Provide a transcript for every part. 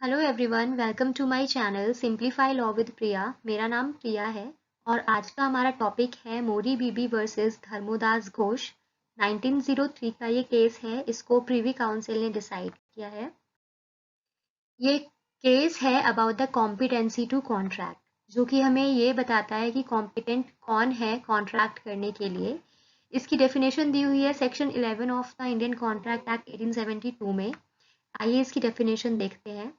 Hello everyone, welcome to my channel simplify law with Priya. मेरा नाम प्रिया है और आज का हमारा टॉपिक है मोरी बीबी वर्सेस धर्मोदास घोष। 1903 का ये केस है, इसको प्रीवी काउंसिल ने डिसाइड किया है। ये केस है about the competency to contract, जो कि हमें ये बताता है कि कॉम्पिटेंट कौन है कॉन्ट्रैक्ट करने के लिए। इसकी डेफिनेशन दी हुई है section 11 of the Indian contract act 1872 में। आइए इसकी डेफिनेशन देखते हैं।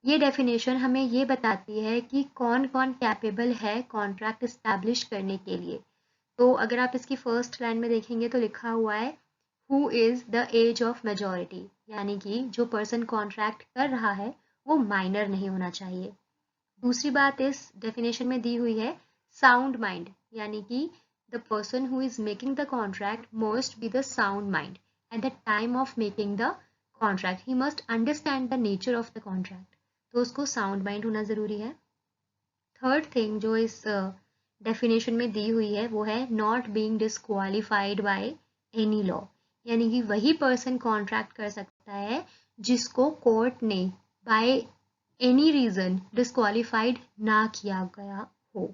ये डेफिनेशन हमें ये बताती है कि कौन कौन कैपेबल है कॉन्ट्रैक्ट इस्टेब्लिश करने के लिए। तो अगर आप इसकी फर्स्ट लाइन में देखेंगे तो लिखा हुआ है who is the age of majority, यानी कि जो पर्सन कॉन्ट्रैक्ट कर रहा है वो माइनर नहीं होना चाहिए। दूसरी बात इस डेफिनेशन में दी हुई है साउंड माइंड, यानी कि the person who is making the contract must be the sound mind at the time of making the contract. He must understand the nature of the contract, तो उसको साउंड माइंड होना ज़रूरी है। Third thing जो इस definition में दी हुई है वो है not being disqualified by any law, यानी कि वही पर्सन कॉन्ट्रैक्ट कर सकता है जिसको कोर्ट ने बाय एनी रीज़न डिस्क्वालिफाइड ना किया गया हो।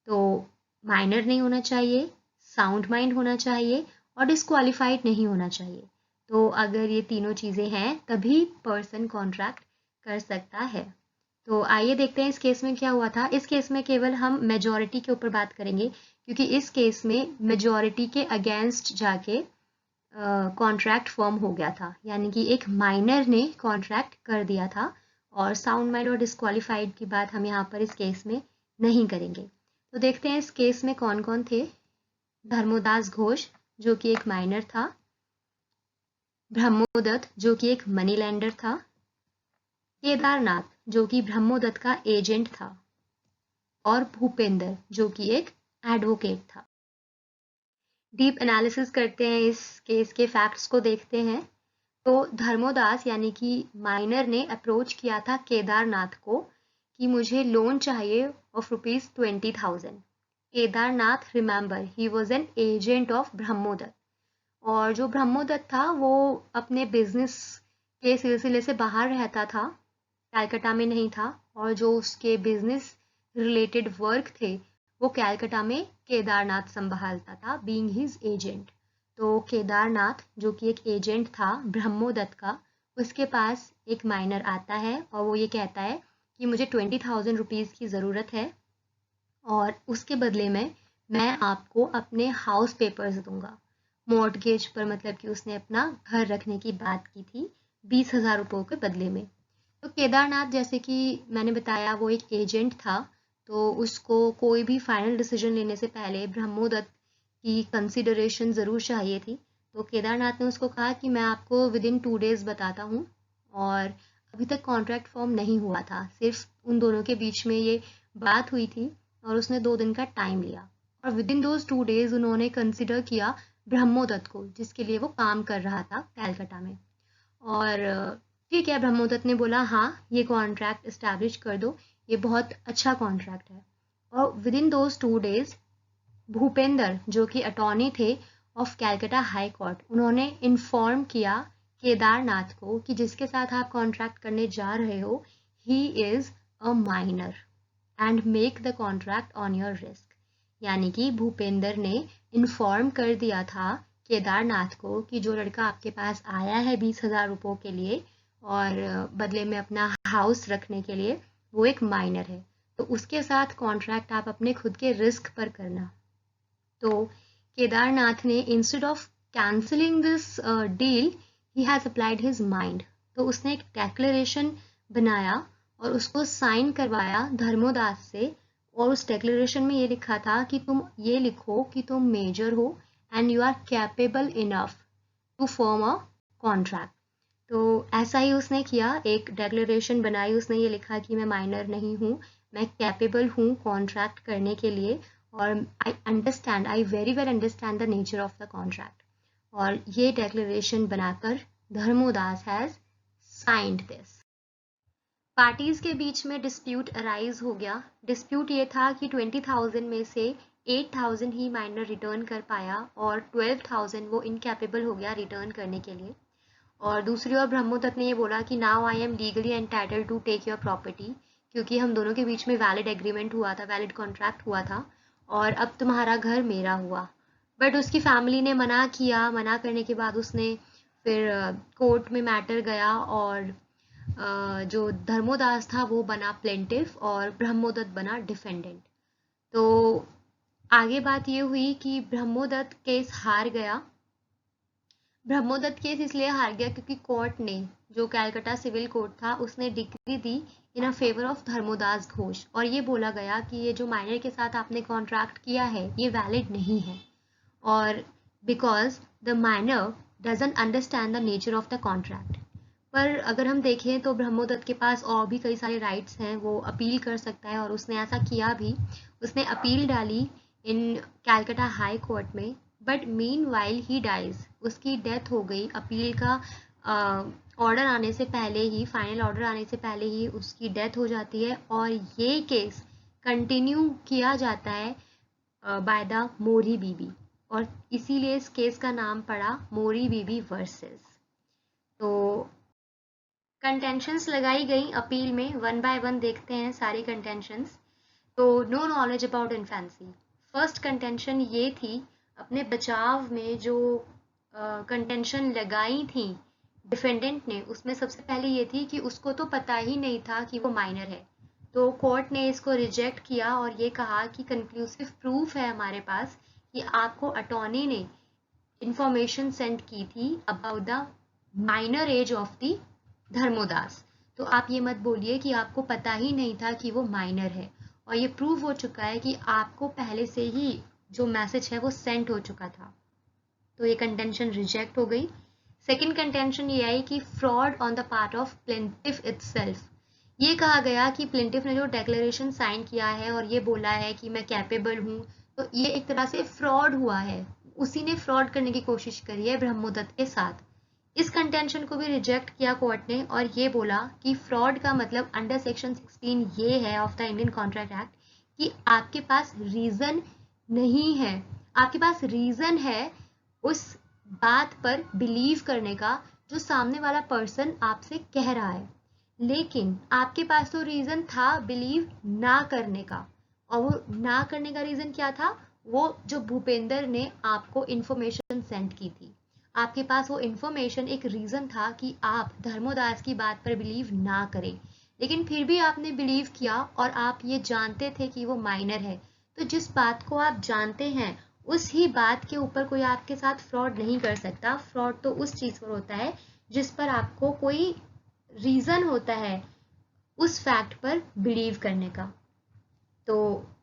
तो माइनर नहीं होना चाहिए, साउंड माइंड होना चाहिए और डिस्क्वालिफाइड नहीं होना चाहिए। तो अगर ये तीनों चीज़ें हैं तभी पर्सन कॉन्ट्रैक्ट कर सकता है। तो आइए देखते हैं इस केस में क्या हुआ था। इस केस में केवल हम मेजॉरिटी के ऊपर बात करेंगे, क्योंकि इस केस में मेजॉरिटी के अगेंस्ट जाके कॉन्ट्रैक्ट फॉर्म हो गया था, यानी कि एक माइनर ने कॉन्ट्रैक्ट कर दिया था। और साउंड माइंड और डिस्क्वालिफाइड की बात हम यहाँ पर इस केस में नहीं करेंगे। तो देखते हैं इस केस में कौन कौन थे। धर्मोदास घोष जो कि एक माइनर था, ब्रह्मोदत्त जो कि एक मनी लैंडर था, केदारनाथ जो कि ब्रह्मोदत्त का एजेंट था, और भूपेंद्र जो कि एक एडवोकेट था। डीप एनालिसिस करते हैं, इस केस के फैक्ट्स को देखते हैं। तो धर्मोदास यानी कि माइनर ने अप्रोच किया था केदारनाथ को कि मुझे लोन चाहिए of ₹20,000। Kedarnath, remember, he was an agent of Brahmodatt, और जो ब्रह्मोदत्त था वो अपने बिजनेस के सिलसिले से बाहर रहता था, कैलकाटा में नहीं था, और जो उसके बिजनेस रिलेटेड वर्क थे वो कैलकाटा में केदारनाथ संभालता था, बीइंग हिज एजेंट। तो केदारनाथ जो कि एक एजेंट था ब्रह्मोदत्त का, उसके पास एक माइनर आता है और वो ये कहता है कि मुझे ₹20,000 की ज़रूरत है और उसके बदले में मैं आपको अपने हाउस पेपर्स दूंगा। मॉर्टगेज पर, मतलब कि उसने अपना घर रखने की बात की थी 20,000 रुपयों के बदले में। तो केदारनाथ, जैसे कि मैंने बताया, वो एक एजेंट था, तो उसको कोई भी फाइनल डिसीजन लेने से पहले ब्रह्मोदत्त की कंसिडरेशन ज़रूर चाहिए थी। तो केदारनाथ ने उसको कहा कि मैं आपको विद इन 2 days बताता हूँ, और अभी तक कॉन्ट्रैक्ट फॉर्म नहीं हुआ था, सिर्फ उन दोनों के बीच में ये बात हुई थी और उसने 2 दिन का टाइम लिया, और विद इन दोज 2 days उन्होंने कंसिडर किया ब्रह्मोदत्त को, जिसके लिए वो काम कर रहा था कैलकाटा में। और ठीक है, ब्रह्मोदत्त ने बोला हाँ ये कॉन्ट्रैक्ट इस्टेब्लिश कर दो, ये बहुत अच्छा कॉन्ट्रैक्ट है। और with in those 2 days Bhupendra जो कि अटॉर्नी थे ऑफ कैलकाटा हाई कोर्ट, उन्होंने इन्फॉर्म किया केदारनाथ को कि जिसके साथ आप कॉन्ट्रैक्ट करने जा रहे हो he is a minor and make the contract on your risk. यानी कि भूपेंद्र ने इन्फॉर्म कर दिया था केदारनाथ को कि जो लड़का आपके पास आया है 20,000 रुपयों के लिए और बदले में अपना हाउस रखने के लिए, वो एक माइनर है, तो उसके साथ कॉन्ट्रैक्ट आप अपने खुद के रिस्क पर करना। तो केदारनाथ ने instead of cancelling this deal he has applied his mind, तो उसने एक डेक्लेरेशन बनाया और उसको साइन करवाया धर्मोदास से, और उस डेक्लेरेशन में ये लिखा था कि तुम ये लिखो कि तुम मेजर हो and you are capable enough to form a contract. तो ऐसा ही उसने किया, एक डेक्लेरेशन बनाई, उसने ये लिखा कि मैं माइनर नहीं हूँ, मैं कैपेबल हूँ कॉन्ट्रैक्ट करने के लिए, और I very well understand the nature of the contract. और ये डेक्लेरेशन बनाकर Dharmodas has signed this. Parties के बीच में डिस्प्यूट अराइज हो गया। डिस्प्यूट ये था कि 20,000 में से 8,000 ही माइनर रिटर्न कर पाया और 12,000 वो इनकैपेबल हो गया रिटर्न करने के लिए। और दूसरी ओर ब्रह्मोदत्त ने ये बोला कि now I am legally entitled to take your property, क्योंकि हम दोनों के बीच में वैलिड एग्रीमेंट हुआ था, वैलिड कॉन्ट्रैक्ट हुआ था, और अब तुम्हारा घर मेरा हुआ। बट उसकी फैमिली ने मना किया। मना करने के बाद उसने फिर कोर्ट में मैटर गया, और जो धर्मोदास था वो बना प्लेंटिफ और ब्रह्मोदत्त बना डिफेंडेंट। तो आगे बात ये हुई कि ब्रह्मोदत्त केस हार गया। ब्रह्मोदत्त केस इसलिए हार गया क्योंकि कोर्ट ने, जो कैलकाटा सिविल कोर्ट था, उसने decree the in a favour of Dharmodas Ghosh, और ये बोला गया कि ये जो माइनर के साथ आपने कॉन्ट्रैक्ट किया है ये वैलिड नहीं है, और because the minor doesn't understand the nature of the contract. पर अगर हम देखें तो ब्रह्मोदत्त के पास और भी कई सारे राइट्स हैं, वो अपील कर सकता है, और उसने ऐसा किया भी। उसने अपील डाली इन कैलकाटा हाई कोर्ट में, but meanwhile he dies, उसकी डेथ हो गई। अपील का ऑर्डर आने से पहले ही, फाइनल ऑर्डर आने से पहले ही उसकी डेथ हो जाती है, और ये केस कंटिन्यू किया जाता है बाय द मोरी बीबी, और इसीलिए इस केस का नाम पड़ा मोरी बीबी वर्सेस। तो कंटेंशंस लगाई गई अपील में, वन बाय वन देखते हैं सारी कंटेंशंस। तो no knowledge about infancy, first contention ये थी। अपने बचाव में जो कंटेंशन लगाई थी डिफेंडेंट ने, उसमें सबसे पहले ये थी कि उसको तो पता ही नहीं था कि वो माइनर है। तो कोर्ट ने इसको रिजेक्ट किया और ये कहा कि कंक्लूसिव प्रूफ है हमारे पास कि आपको अटॉर्नी ने इंफॉर्मेशन सेंड की थी about the minor age of the Dharmodas. तो आप ये मत बोलिए कि आपको पता ही नहीं था कि वो माइनर है, और ये प्रूव हो चुका है कि आपको पहले से ही जो मैसेज है वो सेंड हो चुका था। तो ये कंटेंशन रिजेक्ट हो गई। सेकंड कंटेंशन ये आई कि fraud on the part of plaintiff itself. ये कहा गया कि प्लेंटिफ ने जो डिक्लेरेशन साइन किया है और ये बोला है कि मैं कैपेबल हूँ, तो ये एक तरह से फ्रॉड हुआ है, उसी ने फ्रॉड करने की कोशिश करी है ब्रह्मोदत्त के साथ। इस कंटेंशन को भी रिजेक्ट किया कोर्ट ने, और ये बोला कि फ्रॉड का मतलब अंडर सेक्शन 16 ये है of the Indian contract act कि आपके पास रीजन नहीं है, आपके पास रीजन है उस बात पर बिलीव करने का जो सामने वाला पर्सन आपसे कह रहा है, लेकिन आपके पास तो रीजन था बिलीव ना करने का, और वो ना करने का रीजन क्या था? वो जो भूपेंद्र ने आपको इंफॉर्मेशन सेंड की थी, आपके पास वो इंफॉर्मेशन एक रीजन था कि आप धर्मोदास की बात पर बिलीव ना करें, लेकिन फिर भी आपने बिलीव किया, और आप ये जानते थे कि वो माइनर है। तो जिस बात को आप जानते हैं उस ही बात के ऊपर कोई आपके साथ फ्रॉड नहीं कर सकता। फ्रॉड तो उस चीज पर होता है जिस पर आपको कोई रीजन होता है उस फैक्ट पर बिलीव करने का। तो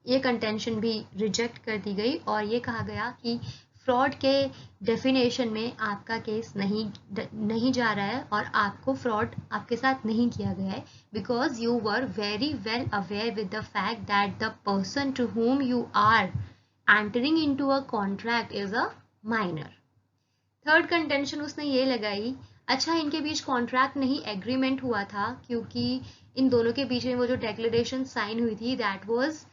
ये कंटेंशन भी रिजेक्ट कर दी गई, और ये कहा गया कि फ्रॉड के डेफिनेशन में आपका केस नहीं जा रहा है, और आपको फ्रॉड आपके साथ नहीं किया गया है, because you were very well aware with the fact that the person to whom you are entering into a contract is a minor. Third contention उसने ये लगाई, अच्छा इनके बीच कॉन्ट्रैक्ट नहीं एग्रीमेंट हुआ था, क्योंकि इन दोनों के बीच में वो जो डिक्लेरेशन साइन हुई थी दैट वाज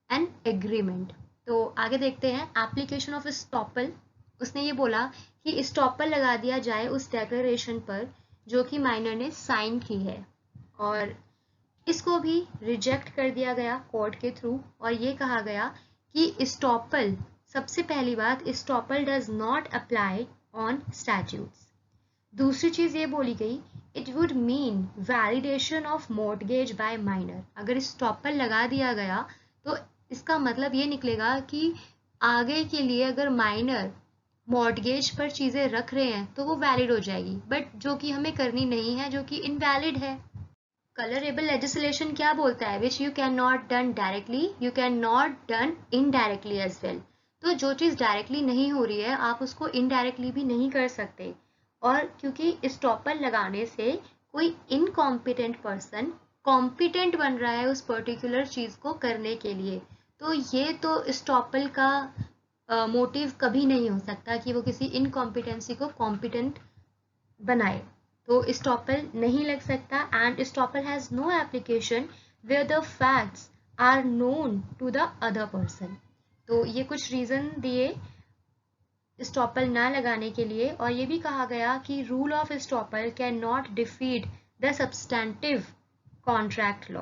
एन एग्रीमेंट। तो आगे देखते हैं एप्लीकेशन ऑफ स्टॉपल। उसने ये बोला कि स्टॉपल लगा दिया जाए उस डिक्लेरेशन पर जो कि माइनर ने साइन की है, और इसको भी रिजेक्ट कर दिया गया कोर्ट के थ्रू, और ये कहा गया कि स्टॉपल, सबसे पहली बात, estoppel does not apply on statutes. दूसरी चीज ये बोली गई, it would mean validation of mortgage by minor. अगर स्टॉपल लगा दिया गया तो इसका मतलब ये निकलेगा कि आगे के लिए अगर माइनर मॉर्टगेज पर चीजें रख रहे हैं तो वो वैलिड हो जाएगी, बट जो कि हमें करनी नहीं है, जो कि इनवैलिड है। कलरेबल लेजिस्लेशन क्या बोलता है? Which you can not done directly, you can not done indirectly as well. तो जो चीज़ डायरेक्टली नहीं हो रही है आप उसको इनडायरेक्टली भी नहीं कर सकते, और क्योंकि स्टॉपर लगाने से कोई इनकॉम्पिटेंट पर्सन कॉम्पिटेंट बन रहा है उस पर्टिकुलर चीज़ को करने के लिए, तो ये तो स्टॉपल का मोटिव कभी नहीं हो सकता कि वो किसी इनकॉम्पिटेंसी को कॉम्पिटेंट बनाए। तो स्टॉपल नहीं लग सकता, and estoppel has no application where the facts are known to the other person. तो ये कुछ रीजन दिए स्टॉपल ना लगाने के लिए, और ये भी कहा गया कि rule of estoppel can not defeat the substantive contract law.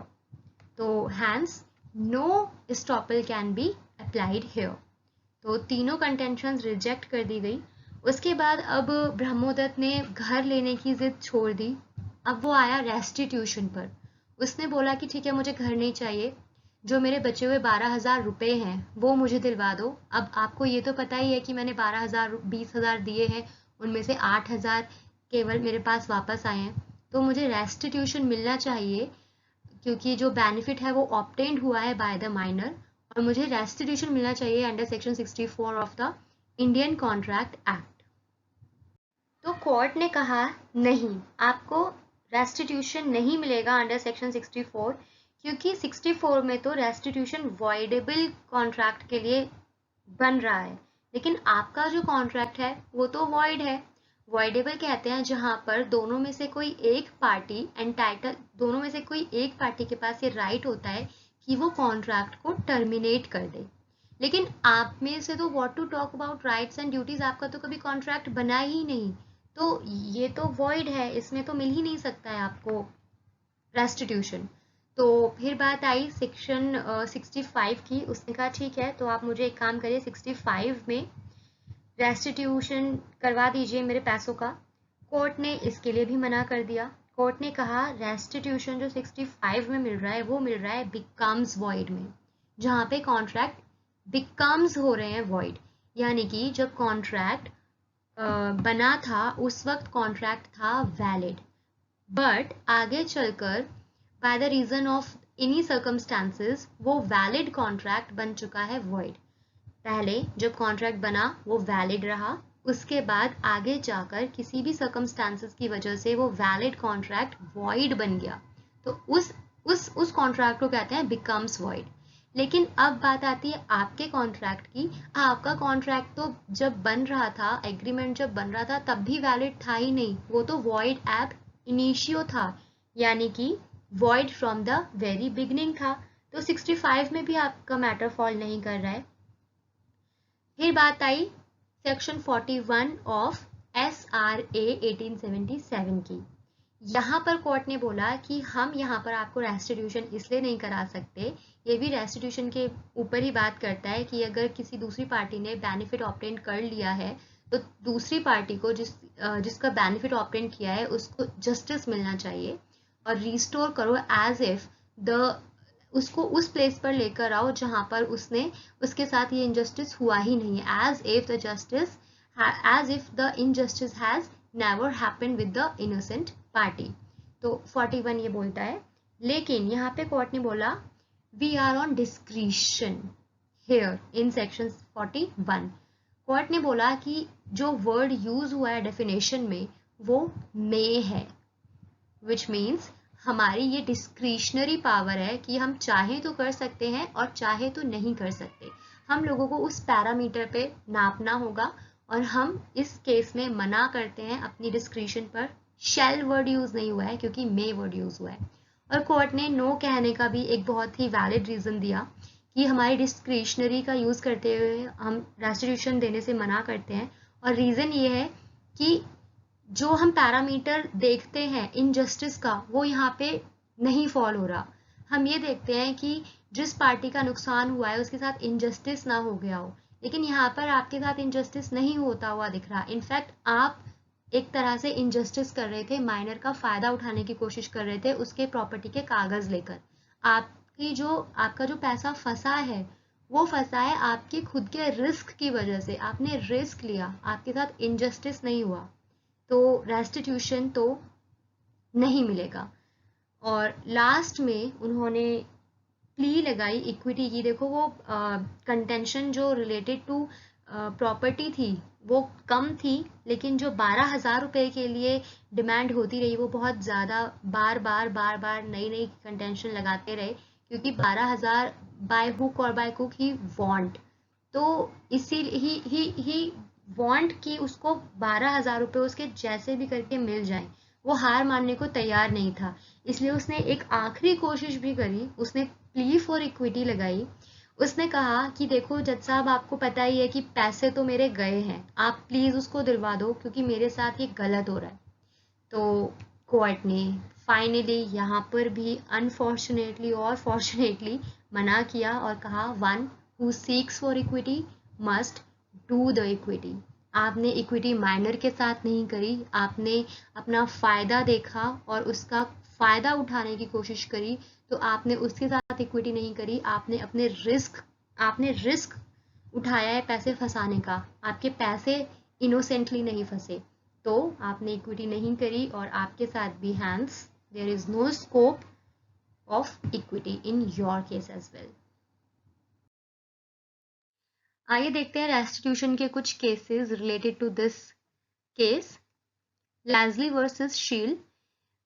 तो hence no estoppel can be applied here. तो तीनों कंटेंशंस रिजेक्ट कर दी गई। उसके बाद अब ब्रह्मोदत्त ने घर लेने की जिद छोड़ दी। अब वो आया रेस्टिट्यूशन पर। उसने बोला कि ठीक है, मुझे घर नहीं चाहिए, जो मेरे बचे हुए 12,000 रुपये हैं वो मुझे दिलवा दो। अब आपको ये तो पता ही है कि मैंने 12,000 20,000 दिए हैं, उनमें से 8,000 केवल मेरे पास वापस आए हैं, तो मुझे रेस्टिट्यूशन मिलना चाहिए, क्योंकि जो बेनिफिट है वो ऑब्टेन्ड हुआ है बाय द माइनर, और मुझे रेस्टिट्यूशन मिलना चाहिए under section 64 of the Indian contract act. तो कोर्ट ने कहा नहीं, आपको रेस्टिट्यूशन नहीं मिलेगा अंडर सेक्शन 64, क्योंकि 64 में तो रेस्टिट्यूशन वॉइडेबल कॉन्ट्रैक्ट के लिए बन रहा है, लेकिन आपका जो कॉन्ट्रैक्ट है वो तो वॉइड है। वॉइडेबल कहते हैं जहां पर दोनों में से कोई एक पार्टी एंटाइटल, दोनों में से कोई एक पार्टी के पास ये राइट होता है कि वो कॉन्ट्रैक्ट को टर्मिनेट कर दे। लेकिन आप में से तो what to talk about rights and duties, आपका तो कभी कॉन्ट्रैक्ट बना ही नहीं, तो ये तो वॉइड है, इसमें तो मिल ही नहीं सकता है आपको रेस्टिट्यूशन। तो फिर बात आई सेक्शन 65 की। उसने कहा ठीक है, तो आप मुझे एक काम करिए, 65 में रेस्टिट्यूशन करवा दीजिए मेरे पैसों का। कोर्ट ने इसके लिए भी मना कर दिया। कोर्ट ने कहा रेस्टिट्यूशन जो 65 में मिल रहा है वो मिल रहा है बिकम्स वॉइड में, जहाँ पे कॉन्ट्रैक्ट बिकम्स हो रहे हैं वॉइड, यानी कि जब कॉन्ट्रैक्ट बना था उस वक्त कॉन्ट्रैक्ट था वैलिड, बट आगे चलकर by the reason of any circumstances वो वैलिड कॉन्ट्रैक्ट बन चुका है वॉइड। पहले जब कॉन्ट्रैक्ट बना वो वैलिड रहा, उसके बाद आगे जाकर किसी भी सर्कमस्टांसेस की वजह से वो वैलिड कॉन्ट्रैक्ट वॉइड बन गया, तो उस कॉन्ट्रैक्ट को कहते हैं बिकम्स वॉइड। लेकिन अब बात आती है आपके कॉन्ट्रैक्ट की। आपका कॉन्ट्रैक्ट तो जब बन रहा था, एग्रीमेंट जब बन रहा था, तब भी वैलिड था ही नहीं, वो तो वॉइड एब इनिशियो था, यानी कि void from the very beginning था। तो 65 में भी आपका मैटर फॉल नहीं कर रहा है। फिर बात आई सेक्शन 41 ऑफ SRA 1877 की। यहाँ पर कोर्ट ने बोला कि हम यहाँ पर आपको रेस्टिट्यूशन इसलिए नहीं करा सकते, ये भी रेस्टिट्यूशन के ऊपर ही बात करता है कि अगर किसी दूसरी पार्टी ने बेनिफिट ऑब्टेन कर लिया है तो दूसरी पार्टी को जिसका बेनिफिट ऑब्टेन किया है उसको जस्टिस मिलना चाहिए, और रिस्टोर करो एज इफ द, उसको उस प्लेस पर लेकर आओ जहाँ पर उसके साथ ये इनजस्टिस हुआ ही नहीं है, as if the injustice has never happened with the innocent party. तो 41 ये बोलता है। लेकिन यहाँ पे कोर्ट ने बोला we are on discretion here in section 41। Court ने बोला कि जो वर्ड यूज हुआ है डेफिनेशन में वो मे है, विच मीन्स हमारी ये डिस्क्रिशनरी पावर है कि हम चाहे तो कर सकते हैं और चाहे तो नहीं कर सकते। हम लोगों को उस पैरामीटर पे नापना होगा, और हम इस केस में मना करते हैं अपनी डिस्क्रिशन पर। शेल वर्ड यूज नहीं हुआ है क्योंकि मे वर्ड यूज हुआ है। और कोर्ट ने नो कहने का भी एक बहुत ही वैलिड रीजन दिया कि हमारी डिस्क्रिशनरी का यूज करते हुए हम रेस्टिट्यूशन देने से मना करते हैं, और रीजन ये है कि जो हम पैरामीटर देखते हैं इनजस्टिस का वो यहाँ पे नहीं फॉल हो रहा। हम ये देखते हैं कि जिस पार्टी का नुकसान हुआ है उसके साथ इनजस्टिस ना हो गया हो, लेकिन यहाँ पर आपके साथ इनजस्टिस नहीं होता हुआ दिख रहा। इनफैक्ट आप एक तरह से इनजस्टिस कर रहे थे, माइनर का फायदा उठाने की कोशिश कर रहे थे उसके प्रॉपर्टी के कागज लेकर। आपका जो पैसा फंसा है वो फंसा है आपके खुद के रिस्क की वजह से, आपने रिस्क लिया, आपके साथ इनजस्टिस नहीं हुआ, तो रेस्टिट्यूशन तो नहीं मिलेगा। और लास्ट में उन्होंने प्ली लगाई इक्विटी की। देखो वो कंटेंशन जो रिलेटेड टू प्रॉपर्टी थी वो कम थी, लेकिन जो 12,000 रुपये के लिए डिमांड होती रही वो बहुत ज़्यादा, बार बार नई नई कंटेंशन लगाते रहे, क्योंकि 12,000 बाय हुक और बाय कुक ही वांट, तो इसी ही वांट कि उसको 12,000 रुपये उसके जैसे भी करके मिल जाए। वो हार मानने को तैयार नहीं था, इसलिए उसने एक आखिरी कोशिश भी करी, उसने प्ली फॉर इक्विटी लगाई। उसने कहा कि देखो जज साहब, आपको पता ही है कि पैसे तो मेरे गए हैं, आप प्लीज उसको दिलवा दो क्योंकि मेरे साथ ये गलत हो रहा है। तो कोर्ट ने फाइनली यहाँ पर भी अनफॉर्चुनेटली और फॉर्चुनेटली मना किया और कहा, one who seeks for equity must do the equity. आपने इक्विटी माइनर के साथ नहीं करी, आपने अपना फ़ायदा देखा और उसका फ़ायदा उठाने की कोशिश करी, तो आपने उसके साथ इक्विटी नहीं करी, आपने रिस्क उठाया है पैसे फंसाने का, आपके पैसे इनोसेंटली नहीं फंसे, तो आपने इक्विटी नहीं करी और आपके साथ भी hence there is no scope of equity in your case as well. आइए देखते हैं रेस्टिट्यूशन के कुछ cases related to this case, Leslie versus Sheill.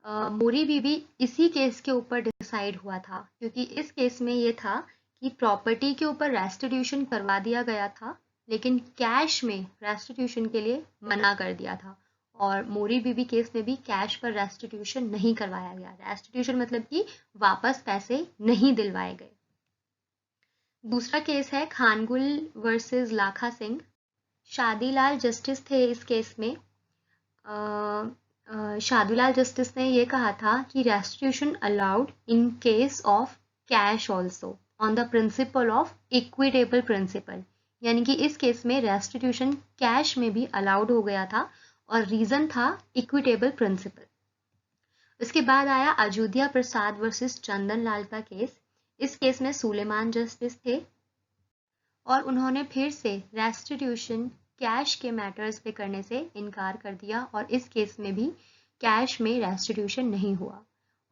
Mohori बीबी इसी केस के ऊपर डिसाइड हुआ था, क्योंकि इस केस में ये था कि प्रॉपर्टी के ऊपर रेस्टिट्यूशन करवा दिया गया था, लेकिन कैश में रेस्टिट्यूशन के लिए मना कर दिया था। और मोरी बीबी केस में भी कैश पर रेस्टिट्यूशन नहीं करवाया गया। रेस्टिट्यूशन मतलब कि वापस पैसे नहीं दिलवाए गए। दूसरा केस है खानगुल वर्सेस लाखा सिंह। शादीलाल जस्टिस थे इस केस में। शादीलाल जस्टिस ने ये कहा था कि restitution allowed in case of cash also on the principle of equitable principle, यानी कि इस केस में रेस्टिट्यूशन कैश में भी अलाउड हो गया था और रीजन था इक्विटेबल प्रिंसिपल। उसके बाद आया अयोध्या प्रसाद वर्सेस चंदन लाल का केस। इस केस में सुलेमान जस्टिस थे और उन्होंने फिर से रेस्टिट्यूशन कैश के मैटर्स पे करने से इनकार कर दिया और इस केस में भी कैश में रेस्टिट्यूशन नहीं हुआ।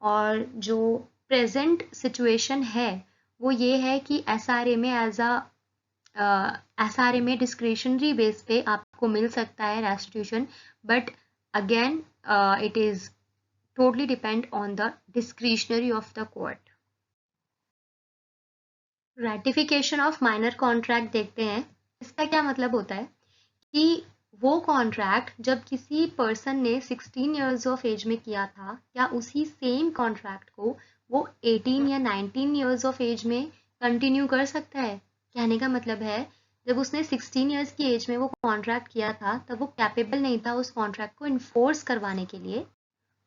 और जो प्रेजेंट सिचुएशन है वो ये है कि एसआरए में एसआरए में डिस्क्रिशनरी बेस पे आपको मिल सकता है restitution, but again it is totally depend on the discretionary of the court. Ratification of minor contract देखते हैं। इसका क्या मतलब होता है कि वो कॉन्ट्रैक्ट जब किसी पर्सन ने 16 इयर्स ऑफ एज में किया था, क्या उसी सेम कॉन्ट्रैक्ट को वो 18 या 19 इयर्स ऑफ एज में कंटिन्यू कर सकता है। कहने का मतलब है, जब उसने 16 इयर्स की एज में वो कॉन्ट्रैक्ट किया था तब वो कैपेबल नहीं था उस कॉन्ट्रैक्ट को इन्फोर्स करवाने के लिए।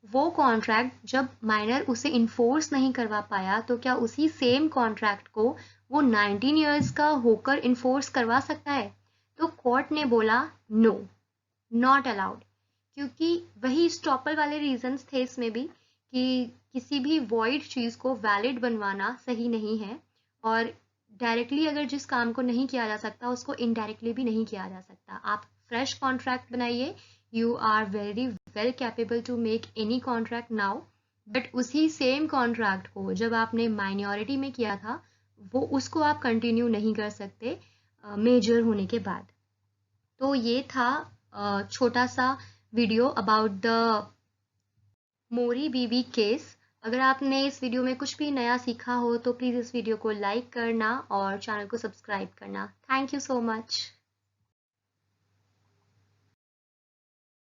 वो कॉन्ट्रैक्ट जब माइनर उसे इन्फोर्स नहीं करवा पाया, तो क्या उसी सेम कॉन्ट्रैक्ट को वो 19 इयर्स का होकर इन्फोर्स करवा सकता है? तो कोर्ट ने बोला नो, नॉट अलाउड, क्योंकि वही स्टॉपर वाले रीजंस थे इसमें भी कि किसी भी वॉइड चीज़ को वैलिड बनवाना सही नहीं है और डायरेक्टली अगर जिस काम को नहीं किया जा सकता उसको इनडायरेक्टली भी नहीं किया जा सकता। आप फ्रेश कॉन्ट्रैक्ट बनाइए, you are very well capable to make any contract now, but उसी सेम कॉन्ट्रैक्ट को जब आपने माइनॉरिटी में किया था वो उसको आप कंटिन्यू नहीं कर सकते मेजर होने के बाद। तो ये था छोटा सा video about the Mohori Bibee case. अगर आपने इस वीडियो में कुछ भी नया सीखा हो तो प्लीज़ इस वीडियो को लाइक करना और चैनल को सब्सक्राइब करना। Thank you so much.